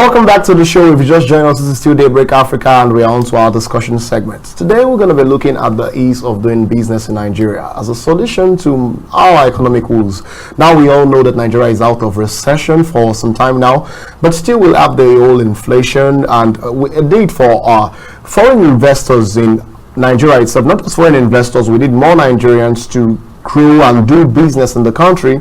Welcome back to the show. If you just joined us, this is still Daybreak Africa, and we're on to our discussion segment. Today, we're going to be looking at the ease of doing business in Nigeria as a solution to our economic woes. Now, we all know that Nigeria is out of recession for some time now, but still we'll have the whole inflation and a need for foreign investors in Nigeria itself. Not just foreign investors, we need more Nigerians to grow and do business in the country.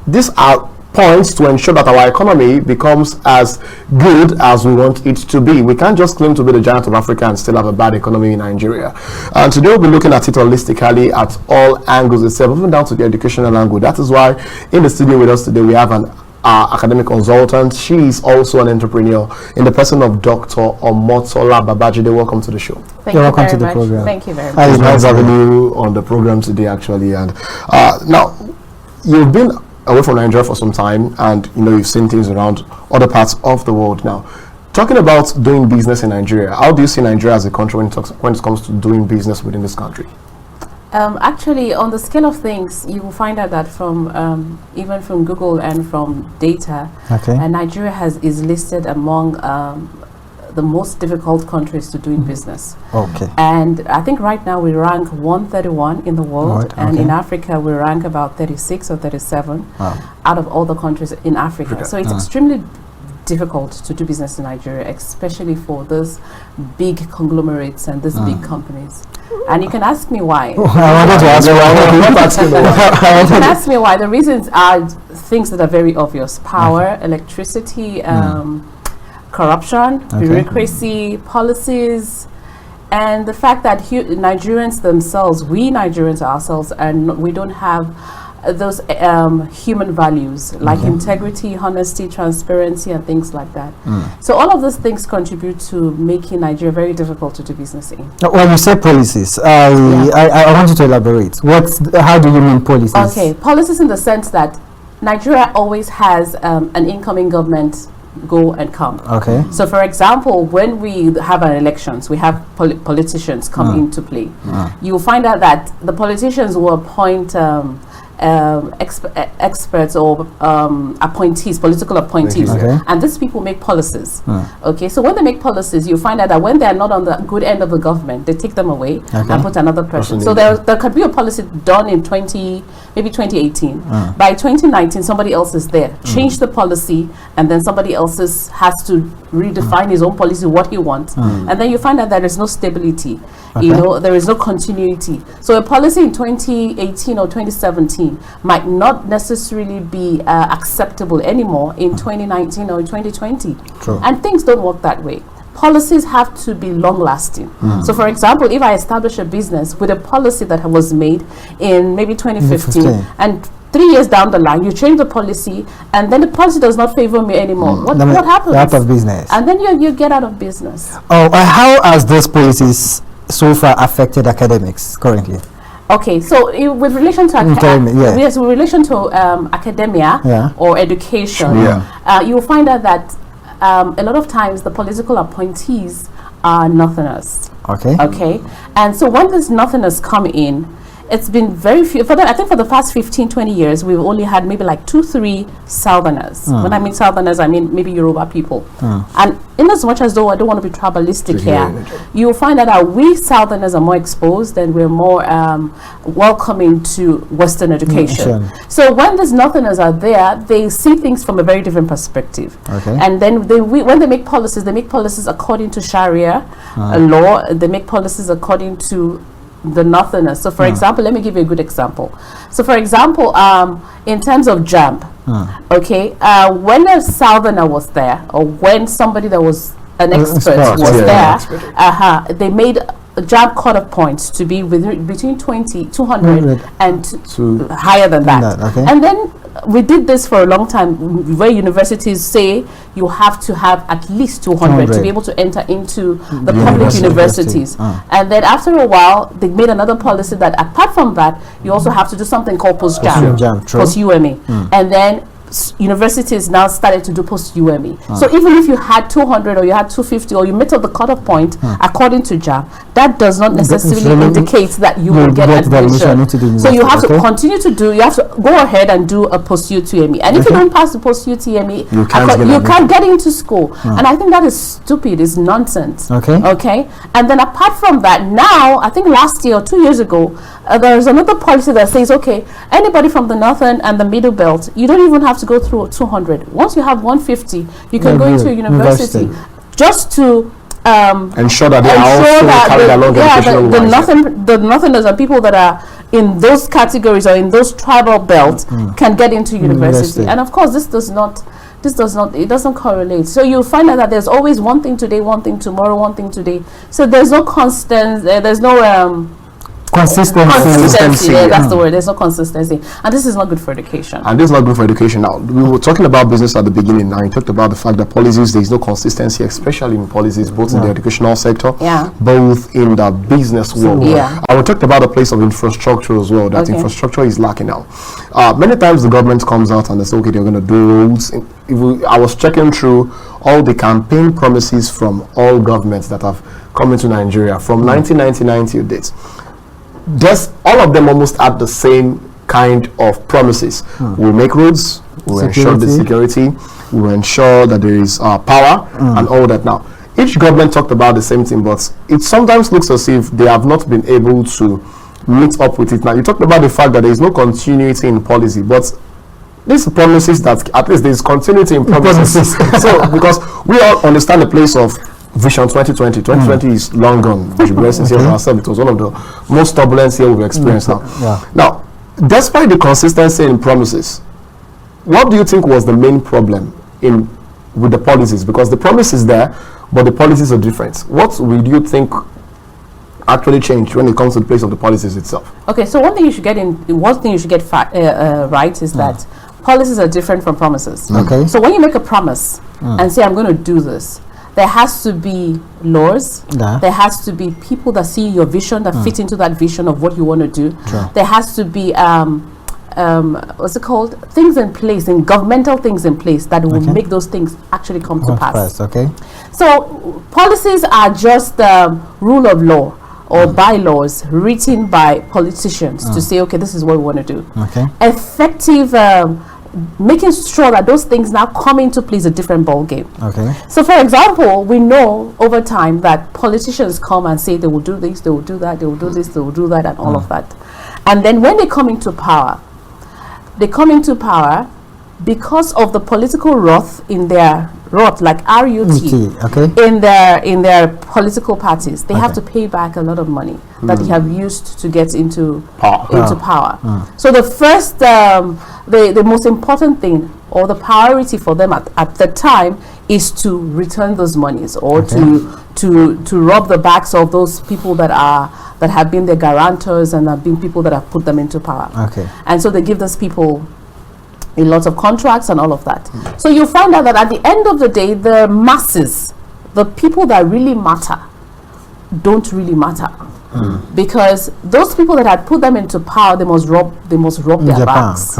These are points to ensure that our economy becomes as good as we want it to be. We can't just claim to be the giant of Africa and still have a bad economy in Nigeria. And today we'll be looking at it holistically at all angles itself, even down to the educational angle. That is why in the studio with us today we have an academic consultant. She is also an entrepreneur in the person of Dr. Omotola Babajide. Welcome to the show. You're welcome to the program. Thank you very much. It's nice having you on the program today, actually. And now you've been away from Nigeria for some time, and you've seen things around other parts of the world. Now, talking about doing business in Nigeria, how do you see Nigeria as a country when it comes to doing business within this country? Actually, on the scale of things, you will find out that from even from Google and from data, Nigeria is listed among the most difficult countries to do business. Okay. And I think right now we rank 131 in the world, and in Africa we rank about 36 or 37 out of all the countries in Africa. So it's extremely difficult to do business in Nigeria, especially for those big conglomerates and these big companies. And you can ask me why. I wanted to ask why. You can ask me why. The reasons are things that are very obvious: power, electricity, corruption, bureaucracy, policies, and the fact that Nigerians themselves, we Nigerians ourselves, and we don't have those human values like integrity, honesty, transparency, and things like that. So all of those things contribute to making Nigeria very difficult to do business in. When you say policies, I want you to elaborate. How do you mean policies? Okay, policies in the sense that Nigeria always has an incoming government go and come. Okay. So, for example, when we have our elections, we have politicians come into play. You will find out that the politicians will appoint experts or appointees, political appointees, and these people make policies. Okay, so when they make policies, you find out that when they are not on the good end of the government, they take them away and put another person. So there could be a policy done in 2018. By 2019, somebody else is there, change the policy, and then somebody else has to redefine his own policy, what he wants, and then you find out there is no stability. There is no continuity. So a policy in 2018 or 2017 might not necessarily be acceptable anymore in 2019 or 2020. True. And things don't work that way. Policies have to be long-lasting. So, for example, if I establish a business with a policy that was made in maybe 2015, and 3 years down the line, you change the policy, and then the policy does not favor me anymore. What happens? Out of business. And then you get out of business. How has those policies so far affected academics currently? Okay, so with relation to academia or education, you will find out that a lot of times the political appointees are nothingers. Okay, and so when these nothingers come in, it's been very few. I think for the past 15-20 years, we've only had maybe like 2-3 Southerners. When I mean Southerners, I mean maybe Yoruba people. And in as much as though I don't want to be tribalistic here, you'll find out that we Southerners are more exposed and we're more welcoming to Western education. So when these Northerners are there, they see things from a very different perspective. And then when they make policies according to Sharia law. They make policies according to the Northerners. So, for example, let me give you a good example. So, for example, in terms of JAMB, when a Southerner was there, or when somebody that was an expert was there, they made a JAMB cut-off points to be between 200 and higher than that. And then we did this for a long time, where universities say you have to have at least 200 to be able to enter into the public universities. And then after a while, they made another policy that apart from that, you also have to do something called post-JAM, post-UMA. And then universities now started to do post-UME. So even if you had 200 or you had 250 or you met up the cutoff point according to JAM, that does not necessarily indicate that you will get admission. So you have to continue to do, you have to go ahead and do a post-UTME. And if you don't pass the post-UTME, you can't get into school. And I think that is stupid, it's nonsense. Okay. And then apart from that, now, I think last year or 2 years ago, there's another policy that says, okay, anybody from the northern and the middle belt, you don't even have to go through 200. Once you have 150, you can go into a university just to ensure that they are carried along the nothingers and people that are in those categories or in those tribal belts can get into university. And of course, it doesn't correlate. So you'll find out that there's always one thing today, one thing tomorrow, one thing today. So there's no constant, there's no consistency. Yeah, that's the word. There's no consistency, and this is not good for education. And this is not good for education. Now, we were talking about business at the beginning. Now, you talked about the fact that policies, there is no consistency, especially in policies, both in the educational sector, both in the business world. And we talked about the place of infrastructure as well. That infrastructure is lacking now. Many times the government comes out and they say, okay, they're going to do roads. I was checking through all the campaign promises from all governments that have come into Nigeria from 1999 till date. All of them almost had the same kind of promises. We'll make roads, we'll ensure the security, we'll ensure that there is power and all that. Now, each government talked about the same thing, but it sometimes looks as if they have not been able to meet up with it. Now, you talked about the fact that there is no continuity in policy, but these promises that at least there is continuity in promises. So, because we all understand the place of Vision 2020. 2020 is long gone. We should be sincere with ourselves. It was one of the most turbulent years we've experienced now. Now, despite the consistency in promises, what do you think was the main problem with the policies? Because the promise is there, but the policies are different. What would you think actually changed when it comes to the place of the policies itself? Okay, so one thing you should get right is that policies are different from promises. So when you make a promise and say, I'm going to do this, there has to be laws. There has to be people that see your vision, that fit into that vision of what you want to do. There has to be what's it called? Things in place, and governmental things in place that will make those things actually come to pass. So policies are just rule of law or bylaws written by politicians to say, okay, this is what we want to do. Effective making sure that those things now come into play is a different ball game. So for example, we know over time that politicians come and say they will do this, they will do that, they will do this, they will do that, and all of that. And then when they come into power, because of the political wrath in their like RUT, in their political parties, they have to pay back a lot of money that they have used to get into power. So the first, the most important thing or the priority for them at the time is to return those monies or to rob the backs of those people that have been their guarantors and have been people that have put them into power. And so they give those people a lot of contracts and all of that. So you find out that at the end of the day, the masses, the people that really matter, don't really matter. Because those people that had put them into power, they must rob their backs.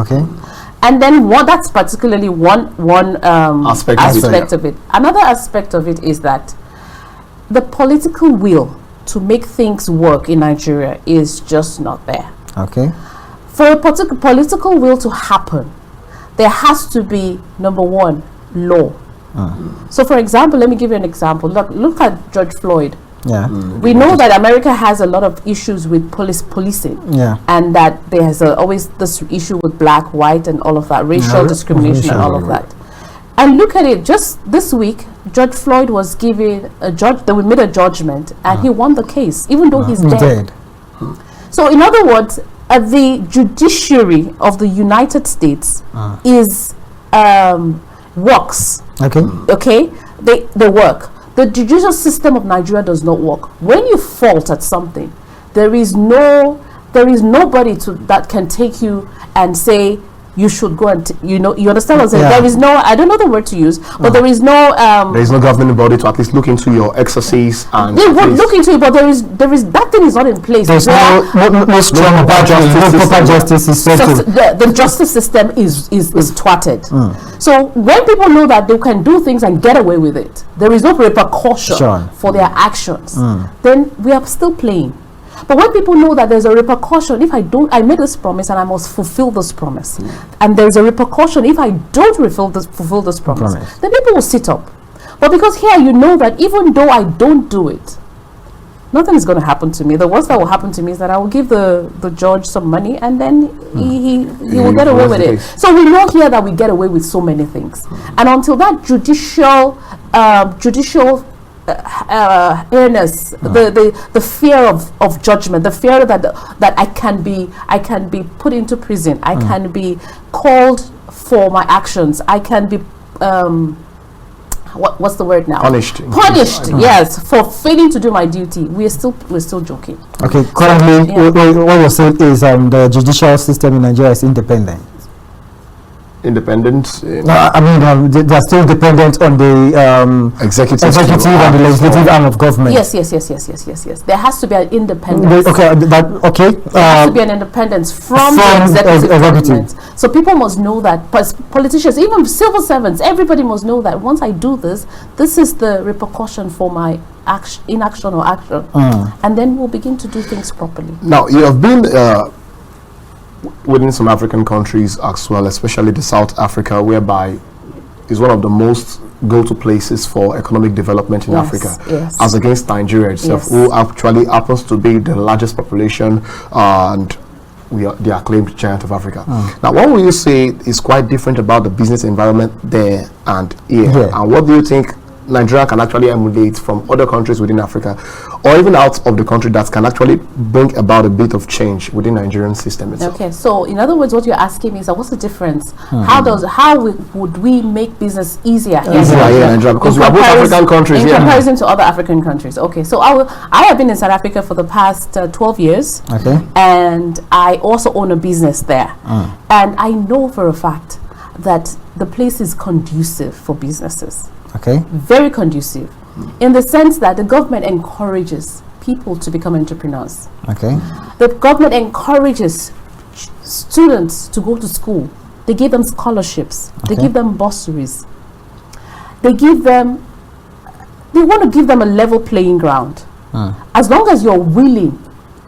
And then that's particularly one aspect of it. Another aspect of it is that the political will to make things work in Nigeria is just not there. For a political will to happen, there has to be, number one, law. So for example, let me give you an example. Look at George Floyd. We know that America has a lot of issues with policing, and that there's always this issue with black, white, and all of that, racial discrimination and all of that. And look at it, just this week, George Floyd was given they made a judgment, and he won the case, even though he's dead. So in other words, the judiciary of the United States works. They work. The judicial system of Nigeria does not work. When you fault at something, there is nobody that can take you and say you should go and you understand what I'm saying? There is no, I don't know the word to use, but there is no government body to at least look into your excesses and they would look into it, but there is that thing is not in place. There's no strong proper justice system. The justice system is twatted. So when people know that they can do things and get away with it, there is no repercussion for their actions, then we are still playing. But when people know that there's a repercussion, if I made this promise and I must fulfill this promise, and there's a repercussion if I don't fulfill this promise, then people will sit up. But because here you know that even though I don't do it, nothing is going to happen to me. The worst that will happen to me is that I will give the judge some money and then he will get away with it. So we know here that we get away with so many things. And until that judicial awareness, the fear of judgment, the fear that I can be put into prison, I can be called for my actions, I can be what's the word now? Punished, yes, for failing to do my duty. We're still joking. Okay, currently what you're saying is the judicial system in Nigeria is independent. Independent? I mean, they're still dependent on the executive and the legislative arm of government. Yes. There has to be an independence. There has to be an independence from the executive government. So people must know that, politicians, even civil servants, everybody must know that once I do this is the repercussion for my inaction or action. And then we'll begin to do things properly. Now, you have been within some African countries as well, especially the South Africa, whereby is one of the most go-to places for economic development in Africa, as against Nigeria itself, who actually happens to be the largest population and the acclaimed giant of Africa. Now, what will you say is quite different about the business environment there and here? And what do you think Nigeria can actually emulate from other countries within Africa, or even out of the country, that can actually bring about a bit of change within the Nigerian system itself? Okay, so in other words, what you're asking me is that what's the difference? How would we make business easier here in Nigeria? Because we are both African countries in comparison to other African countries. Okay, so I have been in South Africa for the past 12 years, and I also own a business there, and I know for a fact that the place is conducive for businesses. Very conducive, in the sense that the government encourages people to become entrepreneurs. The government encourages students to go to school. They give them scholarships. They give them bursaries. They want to give them a level playing ground. As long as you're willing,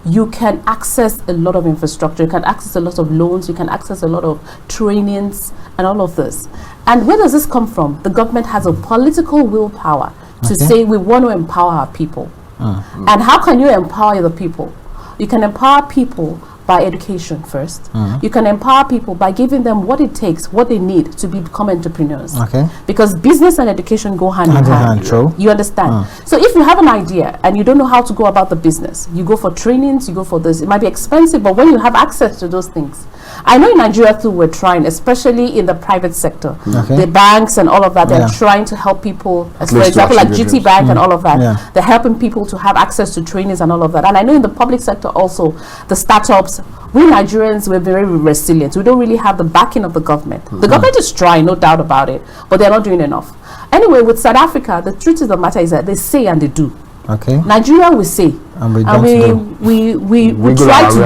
you can access a lot of infrastructure, you can access a lot of loans, you can access a lot of trainings and all of this. And where does this come from? The government has a political willpower to say we want to empower our people. And how can you empower the people? You can empower people by education first. You can empower people by giving them what it takes, what they need to become entrepreneurs. Because business and education go hand in hand. You understand? So if you have an idea and you don't know how to go about the business, you go for trainings, you go for this. It might be expensive, but when you have access to those things, I know in Nigeria too, we're trying, especially in the private sector. The banks and all of that, they're trying to help people, as for example, like GT Bank and all of that. They're helping people to have access to trainings and all of that. And I know in the public sector also, the startups, we Nigerians, we're very resilient. We don't really have the backing of the government. The government is trying, no doubt about it, but they're not doing enough. Anyway, with South Africa, the truth of the matter is that they say and they do. Nigeria, we say, and we try to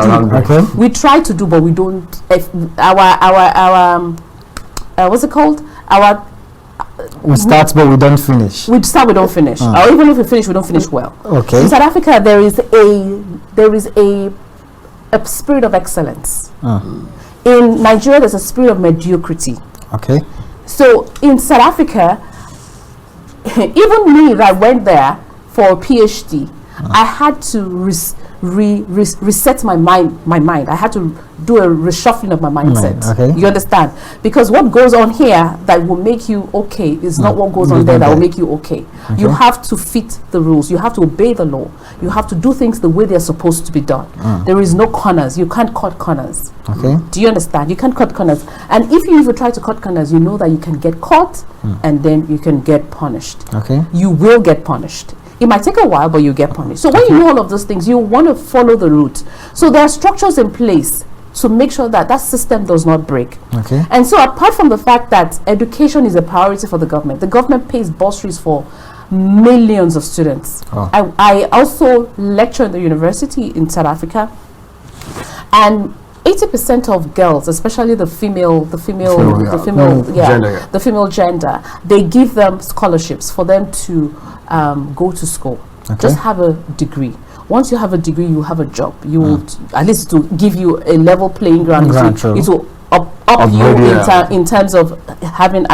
do. We try to do, but we don't. What's it called? We start, but we don't finish. We start, we don't finish, or even if we finish, we don't finish well. In South Africa, there is a spirit of excellence. In Nigeria, there's a spirit of mediocrity. So in South Africa, even me that went there for a PhD, I had to reset my mind. I had to do a reshuffling of my mindset. You understand? Because what goes on here that will make you okay is not what goes on there that will make you okay. You have to fit the rules. You have to obey the law. You have to do things the way they're supposed to be done. There is no corners. You can't cut corners. Do you understand? You can't cut corners. And if you even try to cut corners, you know that you can get caught and then you can get punished. You will get punished. It might take a while, but you get punished. So when you know all of those things, you want to follow the route. So there are structures in place to make sure that that system does not break. Okay. And so apart from the fact that education is a priority for the government pays bursaries for millions of students. I also lecture in the university in South Africa, and 80% of girls, especially the female gender, they give them scholarships for them to go to school. Just have a degree. Once you have a degree, you have a job. You will at least to give you a level playing ground. It will up you in terms of having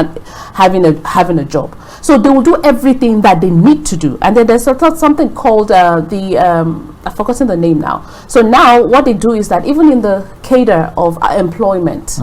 a job. So they will do everything that they need to do. And then there's something called I've forgotten the name now. So now what they do is that even in the cadre of employment,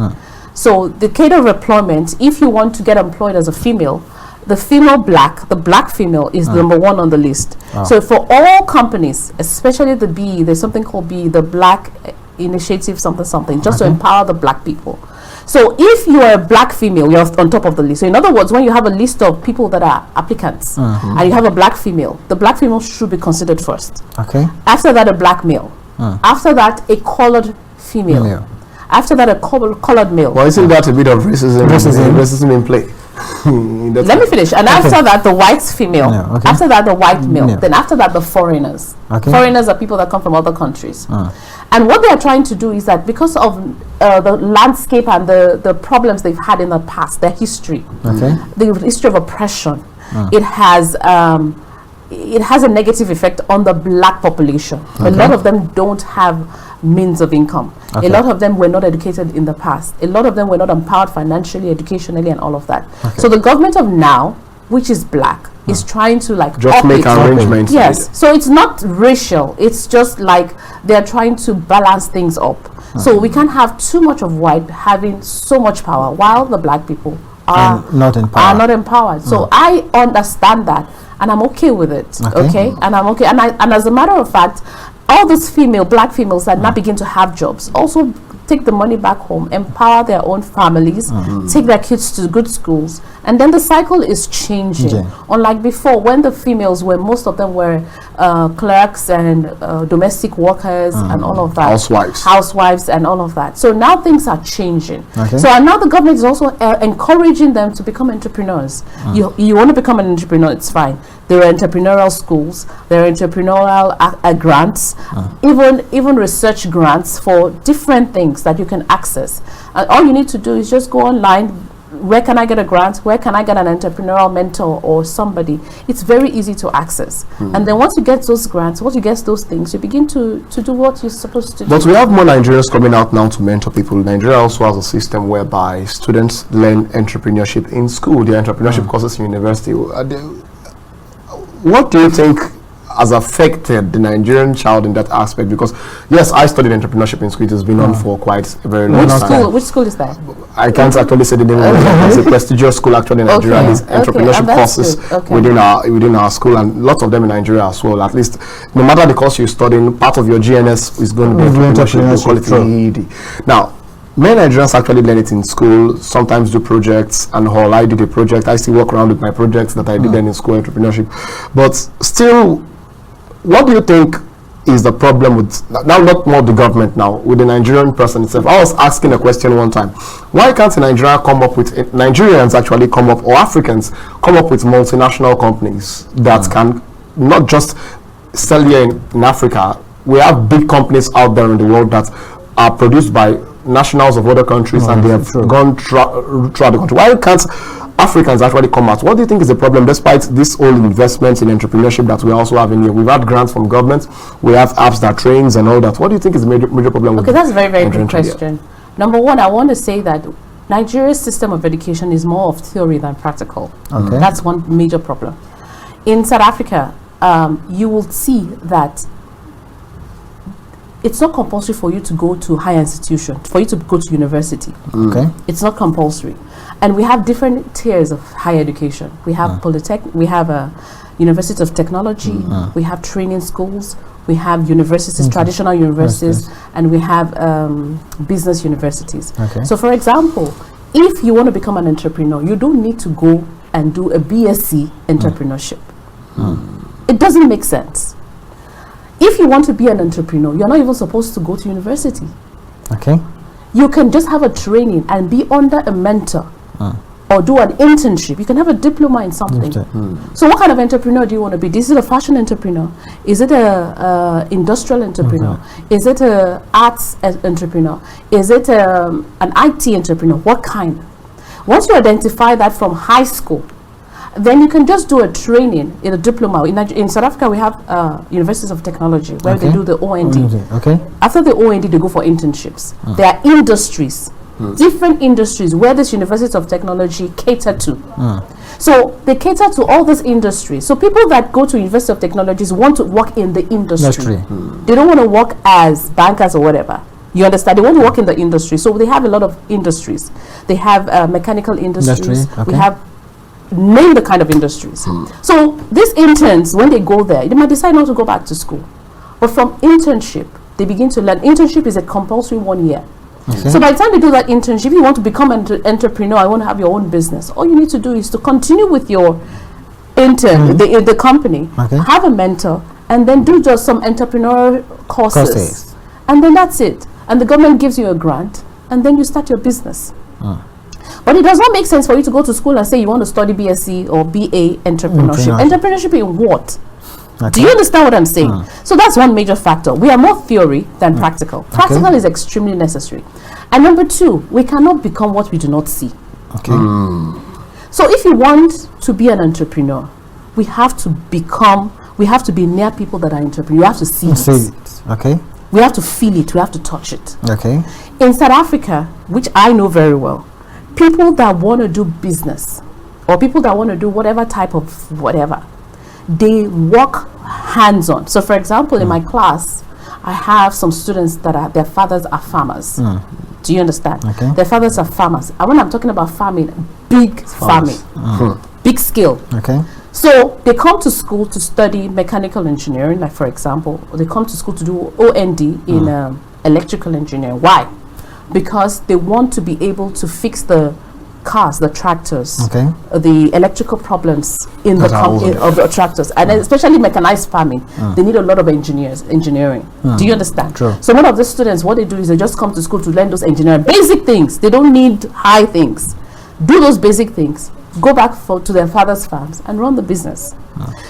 so the cadre of employment, if you want to get employed as a female, the black female is number one on the list. So for all companies, especially the BE, there's something called BE, the Black Initiative something, just to empower the black people. So if you are a black female, you're on top of the list. So in other words, when you have a list of people that are applicants and you have a black female, the black female should be considered first. Okay. After that, a black male. After that, a colored female. After that, a colored male. Well, isn't that a bit of racism in play? Let me finish. And after that, the white female. After that, the white male. Then after that, the foreigners. Foreigners are people that come from other countries. And what they are trying to do is that because of the landscape and the problems they've had in the past, their history, the history of oppression, it has a negative effect on the black population. A lot of them don't have means of income. A lot of them were not educated in the past. A lot of them were not empowered financially, educationally, and all of that. So the government of now, which is black, is trying to just make arrangements. Yes. So it's not racial. It's just like they're trying to balance things up. So we can't have too much of white having so much power while the black people are not empowered. So I understand that, and I'm okay with it. And I'm okay. And as a matter of fact, all these black females that now begin to have jobs also take the money back home, empower their own families, take their kids to good schools, and then the cycle is changing. Unlike before, when the females most of them were clerks and domestic workers and all of that, housewives and all of that. So now things are changing. So and now the government is also encouraging them to become entrepreneurs. You want to become an entrepreneur, it's fine. There are entrepreneurial schools, there are entrepreneurial grants, even research grants for different things that you can access. And all you need to do is just go online. Where can I get a grant? Where can I get an entrepreneurial mentor or somebody? It's very easy to access. And then once you get those grants, once you get those things, you begin to do what you're supposed to do. But we have more Nigerians coming out now to mentor people. Nigeria also has a system whereby students learn entrepreneurship in school. The entrepreneurship courses in university. What do you think has affected the Nigerian child in that aspect? Because yes, I studied entrepreneurship in school. It has been on for quite a very long time. Which school is that? I can't actually say the name of it. It's a prestigious school actually in Nigeria. There's entrepreneurship courses within our school, and lots of them in Nigeria as well. At least, no matter the course you're studying, part of your GNS is going to be entrepreneurship. Now, many Nigerians actually learn it in school, sometimes do projects and all. I did a project. I still walk around with my projects that I did then in school, entrepreneurship. But still, what do you think is the problem with, now not more the government now, with the Nigerian person itself? I was asking a question one time. Why can't Nigeria come up with, Nigerians actually come up, or Africans come up with multinational companies that can not just sell here in Africa? We have big companies out there in the world that are produced by nationals of other countries and they have gone throughout the country. Why can't Africans actually come out? What do you think is the problem, despite this whole investment in entrepreneurship that we also have in here? We've had grants from government, we have apps that trains and all that. What do you think is the major problem? Okay, that's a very, very good question. Number one, I want to say that Nigeria's system of education is more of theory than practical. That's one major problem. In South Africa, you will see that it's not compulsory for you to go to higher institution, for you to go to university. It's not compulsory. And we have different tiers of higher education. We have Polytech, we have a University of Technology, we have training schools, we have universities, traditional universities, and we have business universities. So for example, if you want to become an entrepreneur, you don't need to go and do a BSc entrepreneurship. It doesn't make sense. If you want to be an entrepreneur, you're not even supposed to go to university. Okay. You can just have a training and be under a mentor or do an internship. You can have a diploma in something. So what kind of entrepreneur do you want to be? Is it a fashion entrepreneur? Is it a industrial entrepreneur? Is it a arts entrepreneur? Is it an IT entrepreneur? What kind? Once you identify that from high school, then you can just do a training in a diploma. In South Africa, we have universities of technology where they do the OND. Okay. After the OND, they go for internships. There are industries, different industries where this universities of technology cater to. So they cater to all these industries. So people that go to University of Technologies want to work in the industry. They don't want to work as bankers or whatever. You understand? They want to work in the industry. So they have a lot of industries. They have mechanical industries. We have name the kind of industries. So these interns, when they go there, they might decide not to go back to school. But from internship, they begin to learn. Internship is a compulsory 1 year. So by the time they do that internship, if you want to become an entrepreneur, I want to have your own business, all you need to do is to continue with your intern, the company, have a mentor, and then do just some entrepreneurial courses. And then that's it. And the government gives you a grant, and then you start your business. But it does not make sense for you to go to school and say you want to study BSc or BA entrepreneurship. Entrepreneurship in what? Do you understand what I'm saying? So that's one major factor. We are more theory than practical. Practical is extremely necessary. And number two, we cannot become what we do not see. So if you want to be an entrepreneur, we have to be near people that are entrepreneurs. You have to see it. We have to feel it. We have to touch it. In South Africa, which I know very well, people that want to do business or people that want to do whatever type of whatever, they work hands-on. So for example, in my class, I have some students that their fathers are farmers. Do you understand? Their fathers are farmers. And when I'm talking about farming, big farming, big scale. So they come to school to study mechanical engineering, like for example, or they come to school to do OND in electrical engineering. Why? Because they want to be able to fix the cars, the tractors, the electrical problems in the of the tractors, and especially mechanized farming. They need a lot of engineering. Do you understand? So one of the students, what they do is they just come to school to learn those engineering basic things. They don't need high things. Do those basic things. Go back to their father's farms and run the business.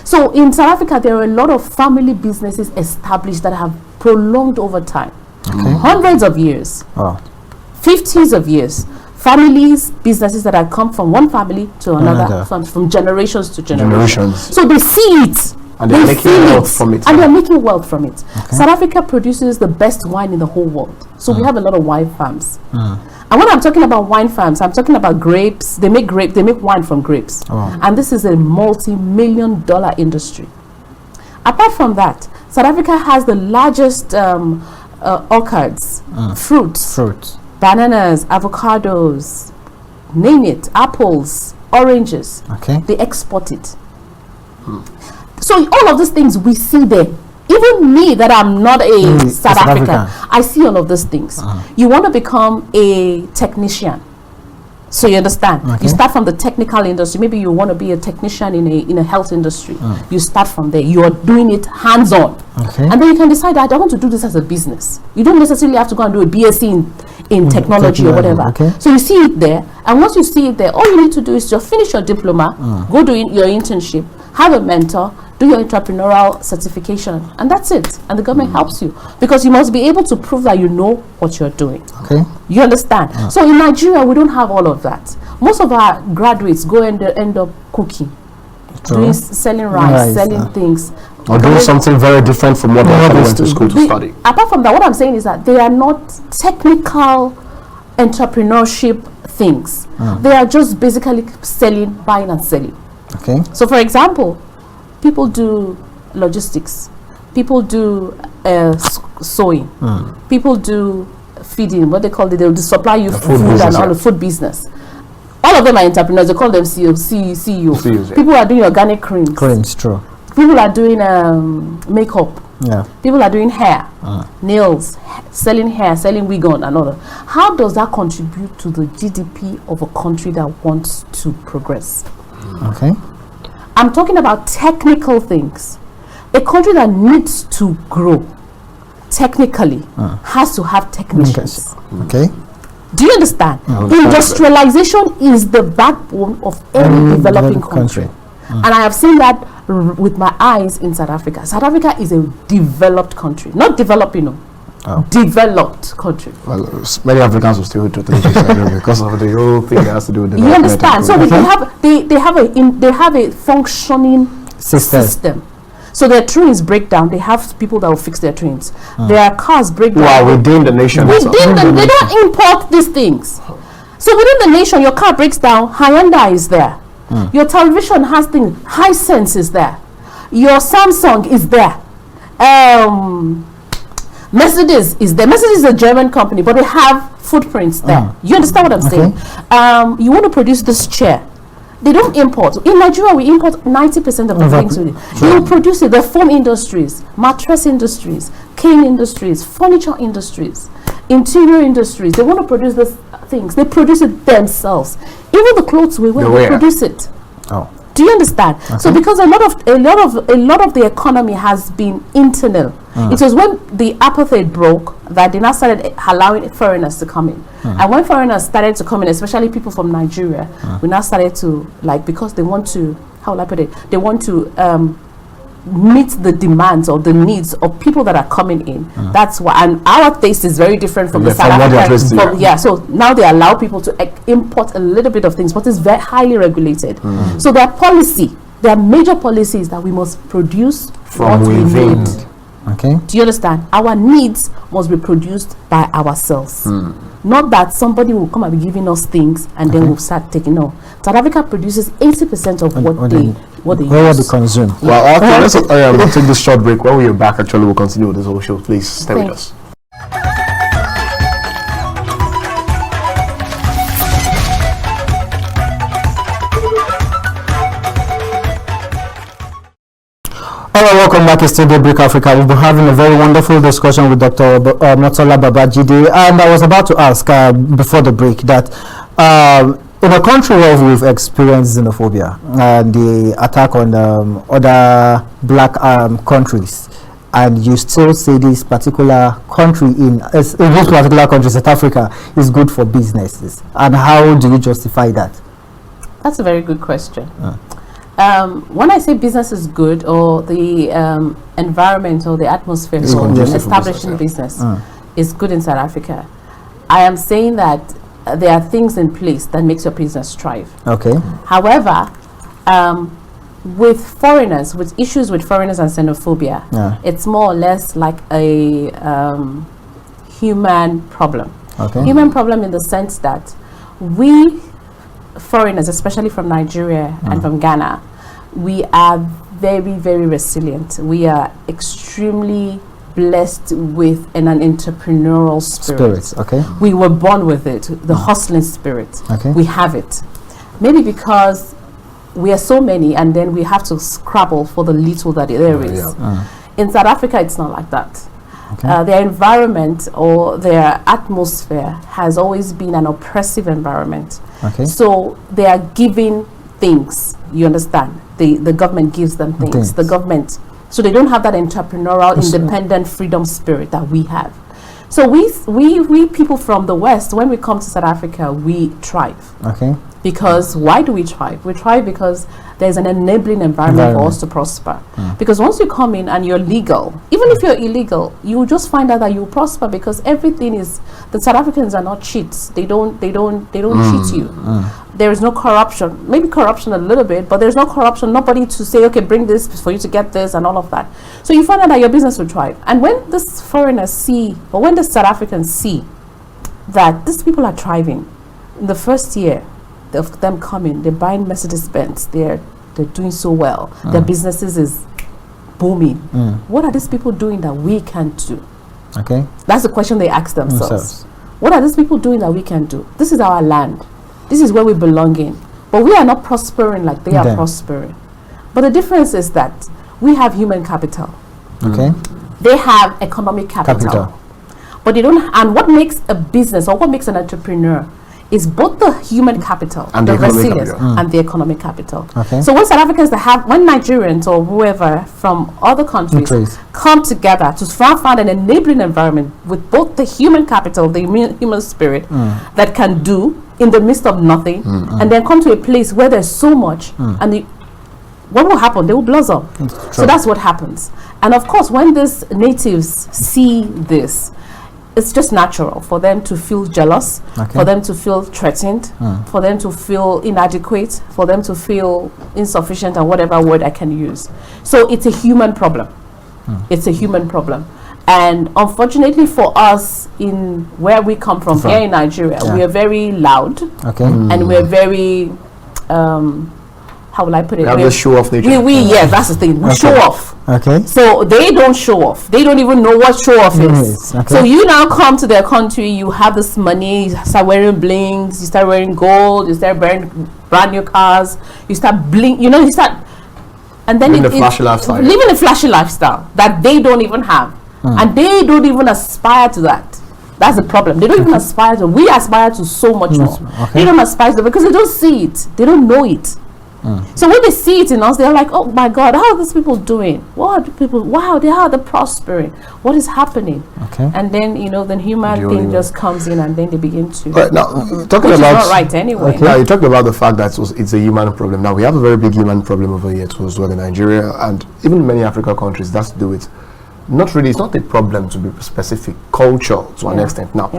So in South Africa, there are a lot of family businesses established that have prolonged over time. Hundreds of years, 50s of years, families, businesses that have come from one family to another, from generations to generations. So they see it, and they're making wealth from it. And they're making wealth from it. South Africa produces the best wine in the whole world. So we have a lot of wine farms. And when I'm talking about wine farms, I'm talking about grapes. They make wine from grapes. And this is a multi-million-dollar industry. Apart from that, South Africa has the largest orchards, fruits, bananas, avocados, name it, apples, oranges. They export it. So all of these things we see there. Even me, that I'm not a South African, I see all of these things. You want to become a technician. So you understand? You start from the technical industry. Maybe you want to be a technician in a health industry. You start from there. You are doing it hands-on. And then you can decide that I want to do this as a business. You don't necessarily have to go and do a BSc in technology or whatever. So you see it there. And once you see it there, all you need to do is just finish your diploma, go do your internship, have a mentor, do your entrepreneurial certification, and that's it. And the government helps you because you must be able to prove that you know what you're doing. You understand? So in Nigeria, we don't have all of that. Most of our graduates go and end up cooking, selling rice, selling things. Or doing something very different from what they went to school to study. Apart from that, what I'm saying is that they are not technical entrepreneurship things. They are just basically buying and selling. So for example, people do logistics, people do sewing, people do feeding, what they call it, they'll supply you food and all the food business. All of them are entrepreneurs. They call them CEO. People are doing organic creams. People are doing makeup. People are doing hair, nails, selling hair, selling wig on and all that. How does that contribute to the GDP of a country that wants to progress? I'm talking about technical things. A country that needs to grow technically has to have technicians. Okay. Do you understand? Industrialization is the backbone of any developing country. And I have seen that with my eyes in South Africa. South Africa is a developed country, not developing, developed country. Well, many Africans will still totally disagree because of the whole thing that has to do with development. You understand? So they have a functioning system. So their trains break down. They have people that will fix their trains. Their cars break down. Wow, within the nation. They don't import these things. So within the nation, your car breaks down. Hyundai is there. Your television has things. Hisense is there. Your Samsung is there. Mercedes is there. Mercedes is a German company, but they have footprints there. You understand what I'm saying? You want to produce this chair. They don't import. In Nigeria, we import 90% of the things we do. They will produce it. The foam industries, mattress industries, cane industries, furniture industries, interior industries. They want to produce these things. They produce it themselves. Even the clothes we wear, they produce it. Do you understand? So because a lot of the economy has been internal. It was when the apartheid broke that they now started allowing foreigners to come in. And when foreigners started to come in, especially people from Nigeria, we now started to, because they want to, how will I put it? They want to meet the demands or the needs of people that are coming in. That's why, and our taste is very different from the South African. So now they allow people to import a little bit of things, but it's very highly regulated. So their major policy is that we must produce from what we need. Okay. Do you understand? Our needs must be produced by ourselves. Not that somebody will come and be giving us things and then we'll start taking. No. South Africa produces 80% of what they consume. Well, let's take this short break. When we are back, actually, we'll continue with this whole show. Please stay with us. Alright, welcome back. It's still Daybreak Africa. We've been having a very wonderful discussion with Dr. Motola Babajide, and I was about to ask before the break that in a country where we've experienced xenophobia and the attack on other black countries, and you still say this particular country in this particular country, South Africa, is good for businesses, and how do you justify that? That's a very good question. When I say business is good, or the environment or the atmosphere for establishing business is good in South Africa, I am saying that there are things in place that makes your business thrive. Okay. However, with foreigners, with issues with foreigners and xenophobia, it's more or less like a human problem. Okay. Human problem in the sense that we foreigners, especially from Nigeria and from Ghana, we are very, very resilient. We are extremely blessed with an entrepreneurial spirit. Okay. We were born with it, the hustling spirit. Okay. We have it. Maybe because we are so many and then we have to scrabble for the little that there is. In South Africa, it's not like that. Okay. Their environment or their atmosphere has always been an oppressive environment. Okay. So they are giving things, you understand? The government gives them things. The government, so they don't have that entrepreneurial, independent freedom spirit that we have. So we people from the West, when we come to South Africa, we thrive. Okay. Because why do we thrive? We thrive because there's an enabling environment for us to prosper. Because once you come in and you're legal, even if you're illegal, you will just find out that you'll prosper because everything is, the South Africans are not cheats. They don't cheat you. There is no corruption. Maybe corruption a little bit, but there's no corruption. Nobody to say, okay, bring this for you to get this and all of that. So you find out that your business will thrive. And when these foreigners see, or when the South Africans see that these people are thriving, in the first year of them coming, they're buying Mercedes-Benz, they're doing so well, their businesses is booming. What are these people doing that we can't do? Okay. That's the question they ask themselves. What are these people doing that we can't do? This is our land. This is where we belong in. But we are not prospering like they are prospering. But the difference is that we have human capital. Okay. They have economic capital. But they don't, and what makes a business or what makes an entrepreneur is both the human capital, and the resilience, and the economic capital. Okay. So when South Africans when Nigerians or whoever from other countries come together to find an enabling environment with both the human capital, the human spirit that can do in the midst of nothing, and then come to a place where there's so much, and what will happen? They will blossom. So that's what happens. And of course, when these natives see this, it's just natural for them to feel jealous, for them to feel threatened, for them to feel inadequate, for them to feel insufficient, and whatever word I can use. So it's a human problem. It's a human problem. And unfortunately for us, in where we come from, here in Nigeria, we are very loud, and we're very, how will I put it? We have the show-off nature. Yeah, that's the thing. We show off. Okay. So they don't show off. They don't even know what show off is. So you now come to their country, you have this money, you start wearing blings, you start wearing gold, you start wearing brand new cars, you start you start, and then living a flashy lifestyle that they don't even have. And they don't even aspire to that. That's the problem. They don't even aspire to. We aspire to so much more. They don't aspire to, because they don't see it. They don't know it. So when they see it in us, they're like, oh my God, how are these people doing? What are people? Wow, they're prospering. What is happening? And then the human thing just comes in, and then they begin to. Now, talking about not right anyway. Now you talked about the fact that it's a human problem. Now we have a very big human problem over here too, as well in Nigeria, and even many African countries. That's to do with it's not a problem, to be specific, culture to an extent. Now,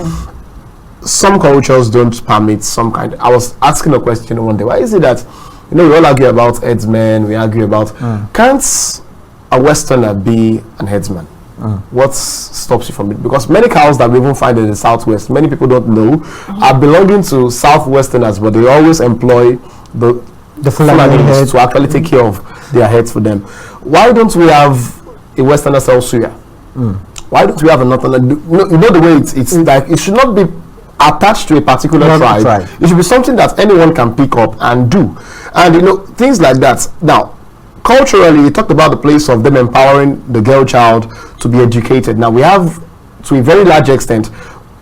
some cultures don't permit some kind. I was asking a question one day. Why is it that we all argue about headsmen, we argue about can't a Westerner be an headsman? What stops you from it? Because many cows that we even find in the Southwest, many people don't know, are belonging to Southwesterners, but they always employ the Fulanis to actually take care of their heads for them. Why don't we have a Westerner sell suya? Why don't we have a Northerner? The way it's like, it should not be attached to a particular tribe. It should be something that anyone can pick up and do. And things like that. Now, culturally, you talked about the place of them empowering the girl child to be educated. Now, we have, to a very large extent,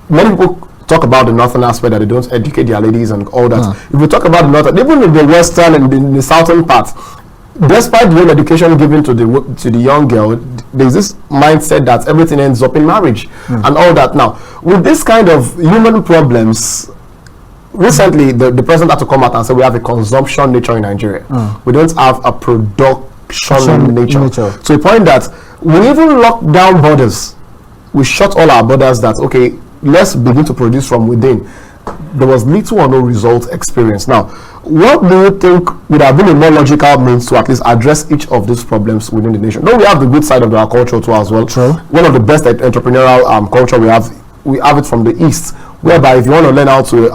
many people talk about the northern aspect, that they don't educate their ladies and all that. If we talk about the northern, even in the western and in the southern part, despite the education given to the young girl, there's this mindset that everything ends up in marriage and all that. Now, with this kind of human problems, recently the president had to come out and say we have a consumption nature in Nigeria. We don't have a production nature. To the point that we even lock down borders. We shut all our borders that, okay, let's begin to produce from within. There was little or no result experience. Now, what do you think would have been a more logical means to at least address each of these problems within the nation? No, we have the good side of our culture too as well. One of the best entrepreneurial culture we have it from the East, whereby if you want to learn how to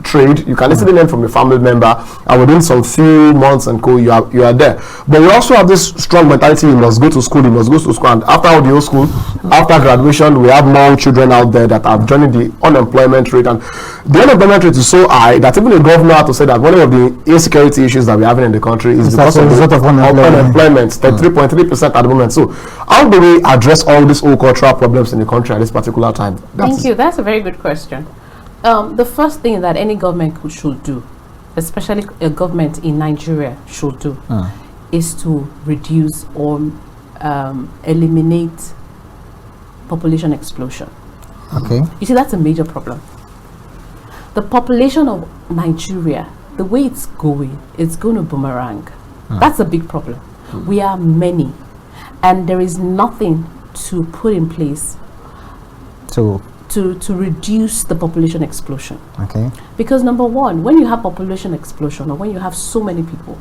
trade, you can easily learn from a family member, and within some few months and you are there. But we also have this strong mentality: you must go to school, and after all the whole school, after graduation, we have more children out there that are joining the unemployment rate, and the unemployment rate is so high that even the governor had to say that one of the insecurity issues that we're having in the country is because of unemployment, 3.3% at the moment. So how do we address all these old cultural problems in the country at this particular time? Thank you. That's a very good question. The first thing that any government should do, especially a government in Nigeria should do, is to reduce or eliminate population explosion. You see, that's a major problem. The population of Nigeria, the way it's going to boomerang. That's a big problem. We are many, and there is nothing to put in place to reduce the population explosion. Because number one, when you have population explosion, or when you have so many people,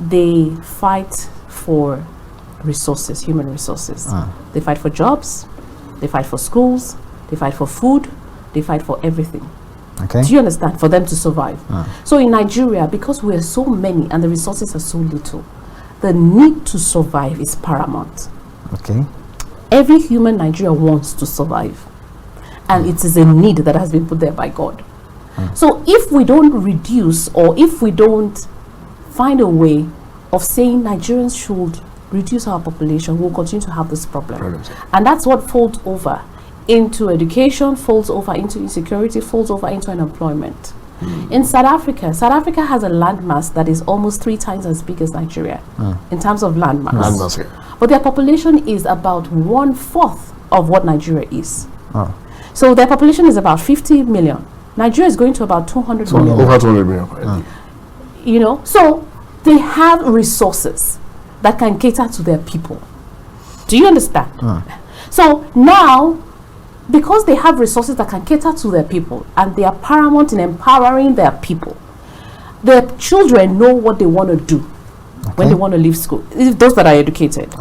they fight for resources, human resources. They fight for jobs, they fight for schools, they fight for food, they fight for everything. Do you understand? For them to survive. So in Nigeria, because we are so many and the resources are so little, the need to survive is paramount. Every human Nigeria wants to survive, and it is a need that has been put there by God. So if we don't reduce, or if we don't find a way of saying Nigerians should reduce our population, we'll continue to have this problem. And that's what folds over into education, falls over into insecurity, falls over into unemployment. In South Africa has a landmass that is almost 3 times as big as Nigeria in terms of landmass. But their population is about 1/4 of what Nigeria is. So their population is about 50 million. Nigeria is going to about 200 million. Over 200 million. You know, so they have resources that can cater to their people. Do you understand? So now, because they have resources that can cater to their people and they are paramount in empowering their people, their children know what they want to do when they want to leave school, those that are educated.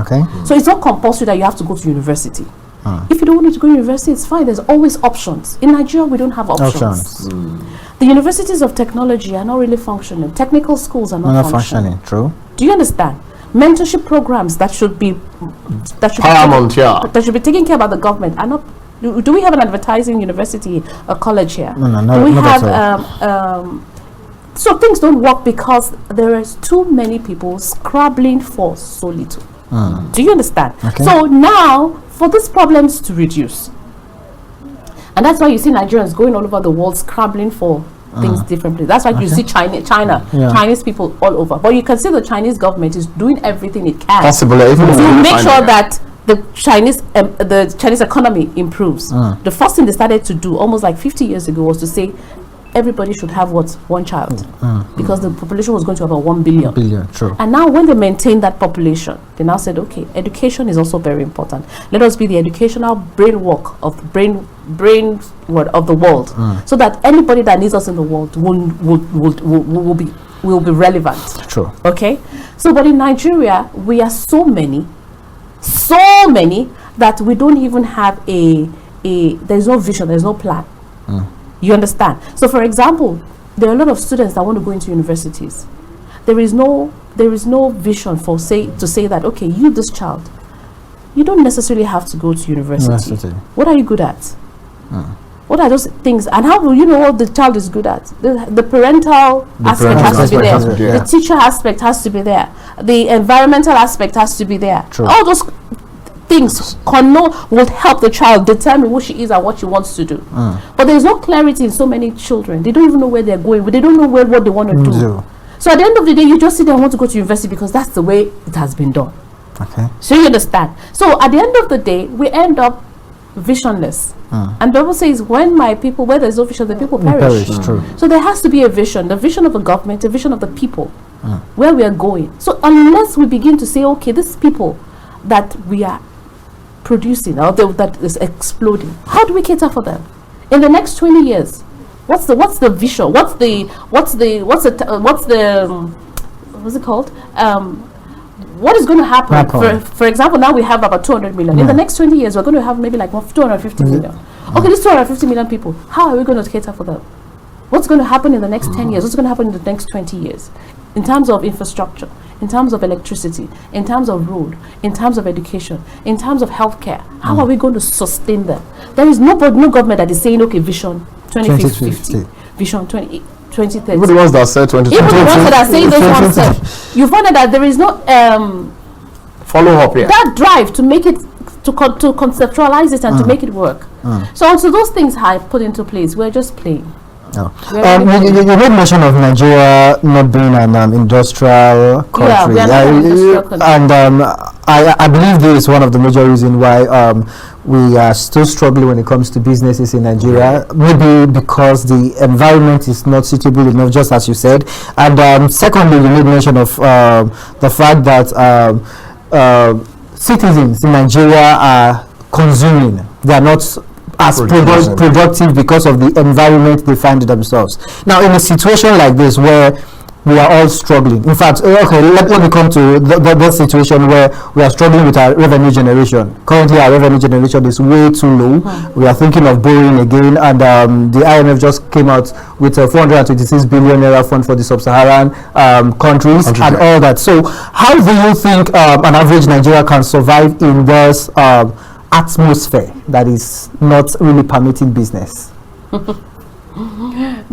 So it's not compulsory that you have to go to university. If you don't want to go to university, it's fine. There's always options. In Nigeria, we don't have options. The universities of technology are not really functioning. Technical schools are not functioning. True. Do you understand? Mentorship programs that should be paramount, that should be taken care of by the government are not. Do we have an advertising university, a college here? No, do we have so things don't work because there is too many people scrabbling for so little. Do you understand? So now, for these problems to reduce, and that's why you see Nigerians going all over the world scrabbling for things differently. That's why you see Chinese people all over. But you can see the Chinese government is doing everything it can to make sure that the Chinese economy improves. The first thing they started to do almost like 50 years ago was to say everybody should have one child, because the population was going to about 1 billion. True. And now when they maintain that population, they now said, okay, education is also very important. Let us be the educational brainwork of of the world, so that anybody that needs us in the world will be relevant. True. Okay. So, but in Nigeria, we are so many that we don't even have there's no vision, there's no plan. You understand? So, for example, there are a lot of students that want to go into universities. There is no vision to say that, okay, you, this child, you don't necessarily have to go to university. What are you good at? What are those things? And how will you know what the child is good at? The parental aspect has to be there. The teacher aspect has to be there. The environmental aspect has to be there. True. All those things will help the child determine who she is and what she wants to do. But there's no clarity in so many children. They don't even know where they're going. They don't know what they want to do. So at the end of the day, you just sit there and want to go to university because that's the way it has been done. So you understand? So at the end of the day, we end up visionless. And the Bible says, where there's no vision, the people perish. True. So there has to be a vision, the vision of the government, the vision of the people, where we are going. So unless we begin to say, okay, these people that we are producing or that is exploding, how do we cater for them in the next 20 years? What's the vision? What's it called? What is going to happen? For example, now we have about 200 million. In the next 20 years, we're going to have maybe like 250 million. Okay, these 250 million people, how are we going to cater for them? What's going to happen in the next 10 years? What's going to happen in the next 20 years? In terms of infrastructure, in terms of electricity, in terms of road, in terms of education, in terms of healthcare, how are we going to sustain them? There is no government that is saying, okay, vision 2050, vision 2030. Even the ones that said 2020. Even the ones that are saying those ones, you find out that there is no follow up here. That drive to make it, to conceptualize it and to make it work. So also those things are put into place. We're just playing. You made mention of Nigeria not being an industrial country. And I believe this is one of the major reasons why we are still struggling when it comes to businesses in Nigeria. Maybe because the environment is not suitable enough, just as you said. And secondly, you made mention of the fact that citizens in Nigeria are consuming. They are not as productive because of the environment they find themselves. Now, in a situation like this where we are all struggling, in fact, okay, let me come to the situation where we are struggling with our revenue generation. Currently, our revenue generation is way too low. We are thinking of borrowing again, and the IMF just came out with a 426 billion naira fund for the sub-Saharan countries and all that. So, how do you think an average Nigeria can survive in this atmosphere that is not really permitting business?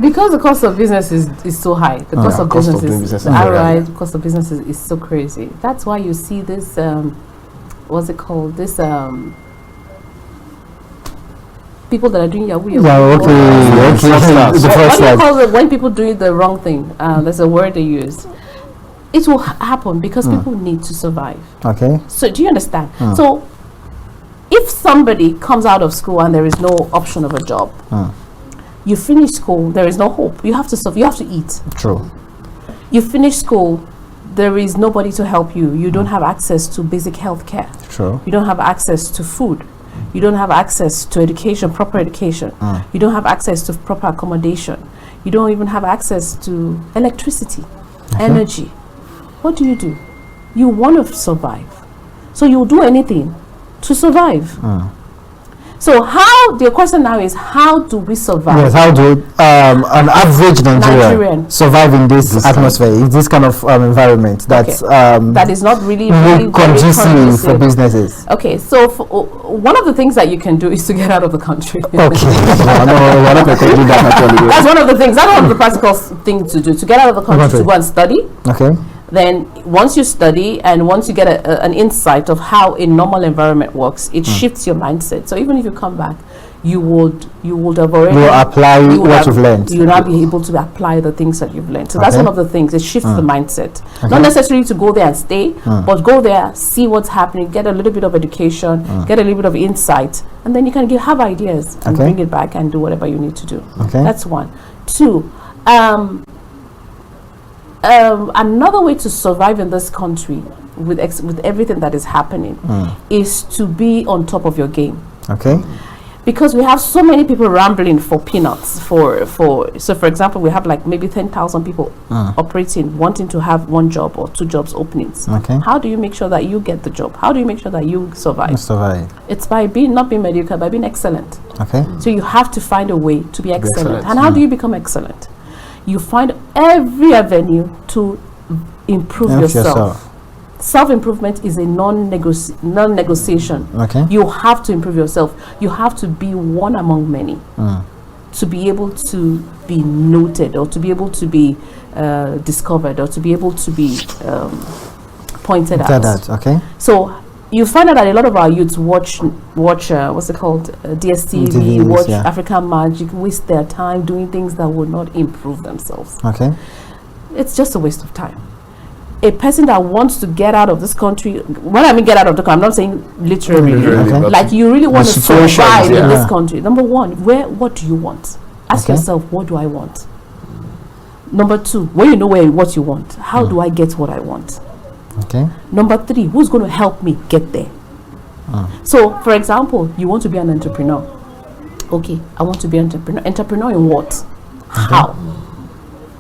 Because the cost of business is so high. The cost of business, the ROI cost of business is so crazy. That's why you see this what's it called, this people that are doing Yahoo. Yeah, okay. What do you call it when people do the wrong thing? There's a word they use. It will happen because people need to survive. Okay. So do you understand? So if somebody comes out of school and there is no option of a job, you finish school, there is no hope. You have to survive. You have to eat. True. You finish school, there is nobody to help you. You don't have access to basic health care. True. You don't have access to food. You don't have access to education, proper education. You don't have access to proper accommodation. You don't even have access to electricity, energy. What do? You want to survive. So you'll do anything to survive. So the question now is, how do we survive? Yes, how do an average Nigerian survive in this atmosphere, in this kind of environment that's that is not really conducive for businesses? Okay, so one of the things that you can do is to get out of the country. Okay. That's one of the things. That's one of the practical things to do, to get out of the country, to go and study. Okay. Then once you study and once you get an insight of how a normal environment works, it shifts your mindset. So even if you come back, you would have already apply what you've learned. You will not be able to apply the things that you've learned. So that's one of the things. It shifts the mindset. Not necessarily to go there and stay, but go there, see what's happening, get a little bit of education, get a little bit of insight, and then you can have ideas and bring it back and do whatever you need to do. Okay. That's one. Two. Another way to survive in this country with everything that is happening is to be on top of your game. Okay. Because we have so many people rambling for peanuts. So for example, we have like maybe 10,000 people operating, wanting to have one job or two jobs openings. Okay. How do you make sure that you get the job? How do you make sure that you survive? It's by not being mediocre, by being excellent. Okay. So you have to find a way to be excellent. And how do you become excellent? You find every avenue to improve yourself. Self-improvement is a non-negotiation. Okay. You have to improve yourself. You have to be one among many to be able to be noted, or to be able to be discovered, or to be able to be pointed out. Okay. So you find out that a lot of our youths watch what's it called, DSTV, watch African Magic, waste their time doing things that will not improve themselves. Okay. It's just a waste of time. A person that wants to get out of this country, when I mean get out of the country, I'm not saying literally. Like you really want to survive in this country. Number one, what do you want? Ask yourself, what do I want? Number two, when you know what you want, how do I get what I want? Okay. Number three, who's going to help me get there? So, for example, you want to be an entrepreneur. Okay, I want to be an entrepreneur. Entrepreneur in what? How?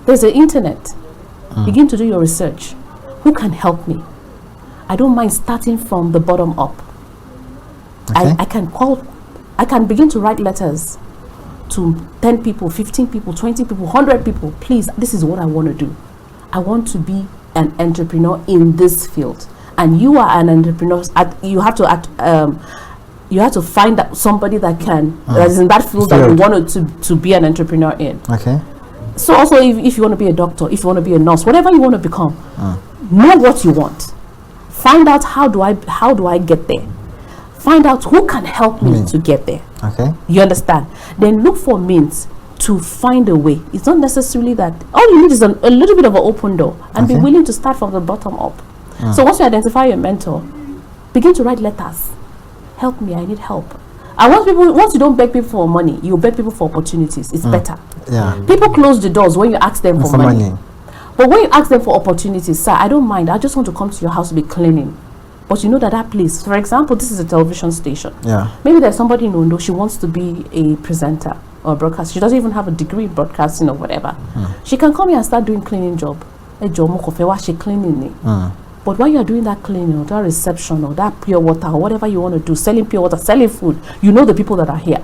There's the internet. Begin to do your research. Who can help me? I don't mind starting from the bottom up. Okay. I can begin to write letters to 10 people, 15 people, 20 people, 100 people. Please, this is what I want to do. I want to be an entrepreneur in this field. And you are an entrepreneur. You have to find somebody that is in that field that you wanted to be an entrepreneur in. Okay. So also, if you want to be a doctor, if you want to be a nurse, whatever you want to become, know what you want. Find out how do I get there. Find out who can help me to get there. Okay. You understand? Then look for means to find a way. It's not necessarily that all you need is a little bit of an open door, and be willing to start from the bottom up. So once you identify your mentor, begin to write letters. Help me, I need help. And once you don't beg people for money, you beg people for opportunities. It's better. Yeah. People close the doors when you ask them for money. But when you ask them for opportunities, sir, I don't mind. I just want to come to your house to be cleaning. But you know that place, for example, this is a television station. Yeah. Maybe there's somebody in Ondo, she wants to be a presenter or a broadcaster. She doesn't even have a degree in broadcasting or whatever. She can come here and start doing cleaning job. She cleaning. But while you're doing that cleaning or that reception or that pure water or whatever you want to do, selling pure water, selling food, you know the people that are here.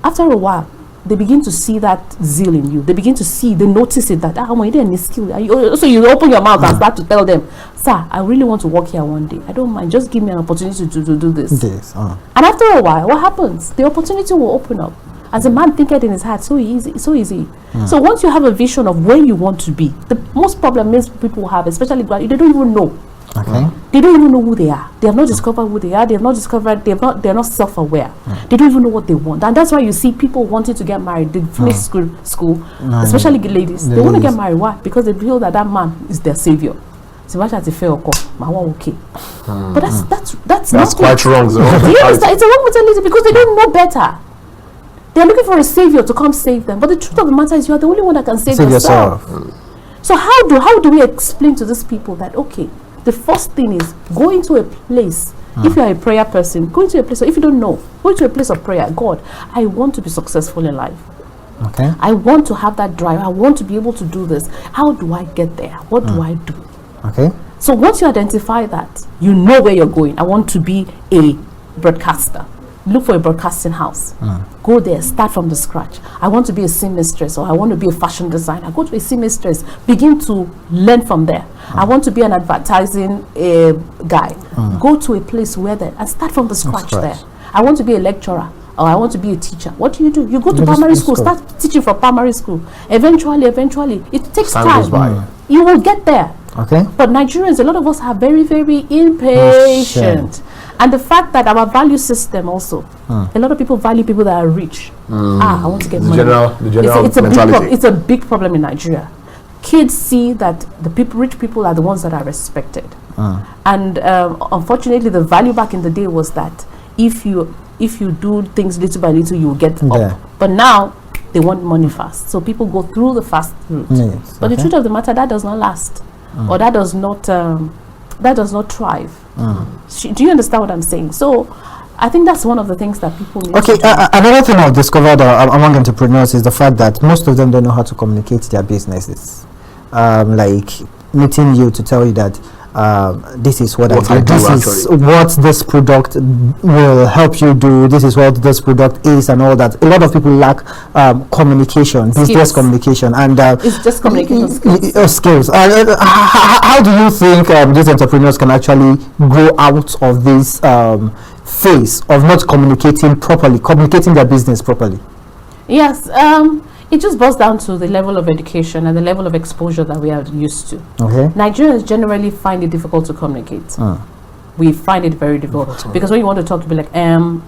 After a while, they begin to see that zeal in you. They begin to see, they notice it that, my any skill. So you open your mouth and start to tell them, sir, I really want to work here one day. I don't mind. Just give me an opportunity to do this. And after a while, what happens? The opportunity will open up. As a man thinketh in his heart, so easy. So once you have a vision of where you want to be, the most problem is people have, especially they don't even know. Okay. They don't even know who they are. They have not discovered who they are. They have not discovered. They're not self-aware. They don't even know what they want, and that's why you see people wanting to get married. They finish school, especially ladies. They want to get married. Why? Because they feel that man is their savior. So much as okay. But that's quite wrong. Do you understand? It's a wrong mentality because they don't know better. They're looking for a savior to come save them. But the truth of the matter is, you are the only one that can save yourself. So how do we explain to these people that, okay, the first thing is go into a place. If you are a prayer person, go into a place. Or if you don't know, go into a place of prayer. God, I want to be successful in life. Okay. I want to have that drive. I want to be able to do this. How do I get there? What do I do? Okay. So once you identify that, you know where you're going. I want to be a broadcaster. Look for a broadcasting house. Go there, start from the scratch. I want to be a seamstress, or I want to be a fashion designer. Go to a seamstress, begin to learn from there. I want to be an advertising guy. Go to a place where there and start from the scratch there. I want to be a lecturer, or I want to be a teacher. What do? You go to primary school, start teaching from primary school. Eventually, it takes time. You will get there. Okay. But Nigerians, a lot of us are very, very impatient. And the fact that our value system also, a lot of people value people that are rich. I want to get money. The general mentality. It's a big problem in Nigeria. Kids see that rich people are the ones that are respected. And unfortunately, the value back in the day was that if you do things little by little, you will get up. But now, they want money fast. So people go through the fast route. Yes, but the truth of the matter, that does not last. Or that does not thrive. Do you understand what I'm saying? So I think that's one of the things that people need to do. Another thing I've discovered among entrepreneurs is the fact that most of them don't know how to communicate their businesses. Like meeting you to tell you that this is what I do. This is what this product will help you do. This is what this product is, and all that. A lot of people lack communication, business communication, and it's just communication skills. How do you think these entrepreneurs can actually grow out of this phase of not communicating their business properly? Yes. It just boils down to the level of education and the level of exposure that we are used to. Okay. Nigerians generally find it difficult to communicate. We find it very difficult because when you want to talk, to be like, and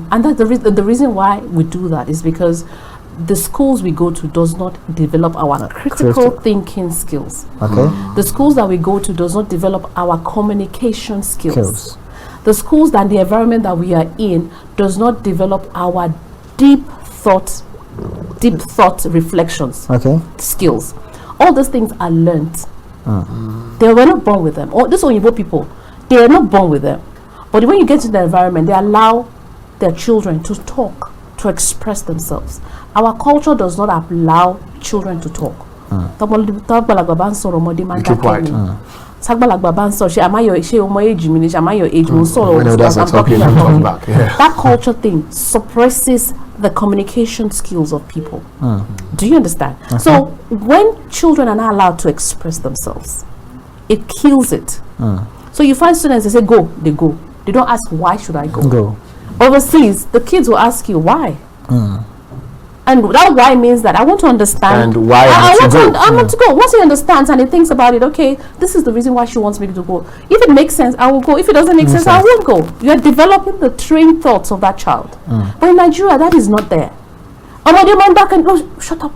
that's the reason why we do that is because the schools we go to does not develop our critical thinking skills. Okay. The schools that we go to does not develop our communication skills. The schools and the environment that we are in does not develop our deep thought reflections skills. All those things are learnt. They were not born with them. These Oyibo people, they are not born with them. But when you get into the environment, they allow their children to talk, to express themselves. Our culture does not allow children to talk. Keep quiet. That culture thing suppresses the communication skills of people. Do you understand? So when children are not allowed to express themselves, it kills it. So you find students, they say go, they go. They don't ask, why should I go? Overseas, the kids will ask you why. And that why means that I want to understand. And why I want to go. Once he understands and he thinks about it, okay, this is the reason why she wants me to go. If it makes sense, I will go. If it doesn't make sense, I won't go. You are developing the trained thoughts of that child. But in Nigeria, that is not there. Shut up.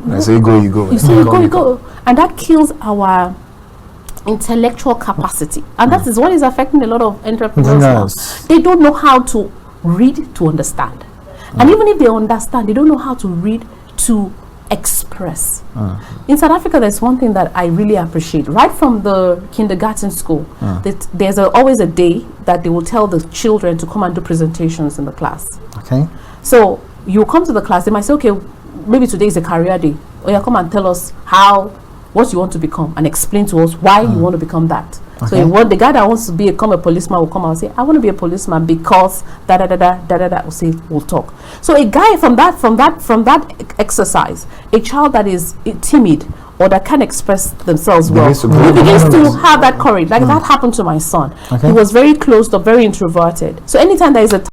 I say go, you go. You say you go. And that kills our intellectual capacity. And that is what is affecting a lot of entrepreneurs now. They don't know how to read to understand. And even if they understand, they don't know how to read to express. In South Africa, there's one thing that I really appreciate. Right from the kindergarten school, there's always a day that they will tell the children to come and do presentations in the class. Okay. So you come to the class, they might say, okay, maybe today is a career day. Or you come and tell us what you want to become and explain to us why you want to become that. Okay. So the guy that wants to become a policeman will come out and say, I want to be a policeman because we'll say, we'll talk. So a guy from that exercise, a child that is timid or that can't express themselves well, he begins to have that courage. Like that happened to my son. He was very closed up, very introverted. So anytime there is a